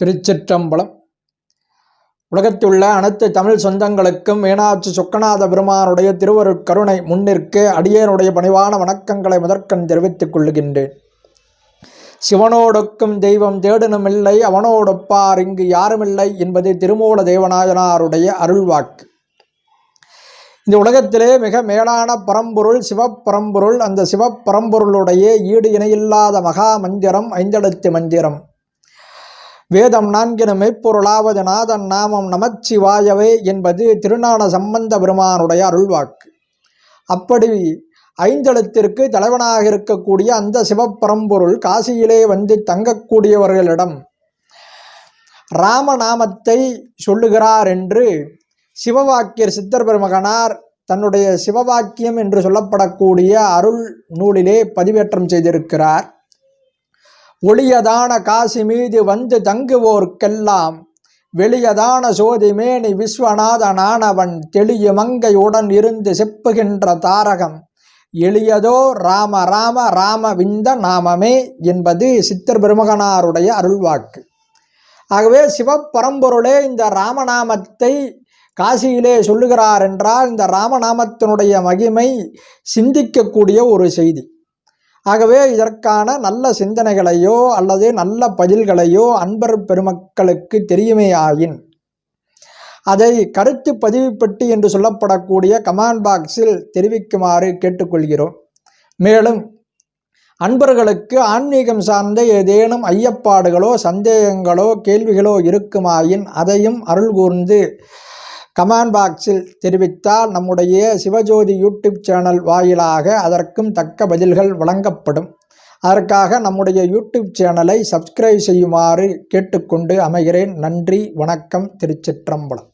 திருச்சிற்றம்பலம். உலகத்துள்ள அனைத்து தமிழ் சொந்தங்களுக்கும் மீனாட்சி சொக்கநாத பெருமானுடைய திருவருட்கருணை முன்னிற்கு அடியேனுடைய பணிவான வணக்கங்களை முதற்கண் தெரிவித்துக் கொள்ளுகின்றேன். சிவனோடொக்கும் தெய்வம் தேடனுமில்லை, அவனோடொப்பார் இங்கு யாருமில்லை என்பது திருமூல தேவநாயனாருடைய அருள்வாக்கு. இந்த உலகத்திலே மிக மேலான பரம்பொருள் சிவப்பரம்பொருள். அந்த சிவப்பரம்பொருளுடைய ஈடு இணையில்லாத மகா மந்திரம் ஐந்தெழுத்து மந்திரம். வேதம் நான்கினும் மெய்ப்பொருளாவது நாதன் நாமம் நமச்சிவாயவே என்பது திருஞான சம்பந்த பெருமானுடைய அருள்வாக்கு. அப்படி ஐந்தெழுத்திற்கு தலைவனாக இருக்கக்கூடிய அந்த சிவப்பரம்பொருள் காசியிலே வந்து தங்கக்கூடியவர்களிடம் ராமநாமத்தை சொல்லுகிறார் என்று சிவவாக்கியர் சித்தர் பெருமகனார் தன்னுடைய சிவவாக்கியம் என்று சொல்லப்படக்கூடிய அருள் நூலிலே பதிவேற்றம் செய்திருக்கிறார். ஒளியதான காசி மீது வந்து தங்குவோர்க்கெல்லாம் வெளியதான சோதி மேனி விஸ்வநாதனானவன் தெளிய மங்கையுடன் இருந்து செப்புகின்ற தாரகம் எளியதோ ராம ராம ராம விந்த நாமமே என்பது சித்தர் பெருமகனாருடைய அருள்வாக்கு. ஆகவே சிவப்பரம்பொருளே இந்த ராமநாமத்தை காசியிலே சொல்லுகிறார் என்றால் இந்த ராமநாமத்தினுடைய மகிமை சிந்திக்கக்கூடிய ஒரு செய்தி. ஆகவே இதற்கான நல்ல சிந்தனைகளையோ அல்லது நல்ல பதில்களையோ அன்பர் பெருமக்களுக்கு தெரியுமேயாயின் அதை கருத்து பதிவு பெட்டி என்று சொல்லப்படக்கூடிய கமெண்ட் பாக்ஸில் தெரிவிக்குமாறு கேட்டுக்கொள்கிறோம். மேலும் அன்பர்களுக்கு ஆன்மீகம் சார்ந்த ஏதேனும் ஐயப்பாடுகளோ சந்தேகங்களோ கேள்விகளோ இருக்குமாயின் அதையும் அருள் கூர்ந்து கமெண்ட் பாக்ஸில் தெரிவித்தால் நம்முடைய சிவஜோதி யூடியூப் சேனல் வாயிலாக அதற்கும் தக்க பதில்கள் வழங்கப்படும். அதற்காக நம்முடைய யூடியூப் சேனலை சப்ஸ்கிரைப் செய்யுமாறு கேட்டுக்கொண்டு அமைகிறேன். நன்றி, வணக்கம். திருச்சிற்றம்பலம்.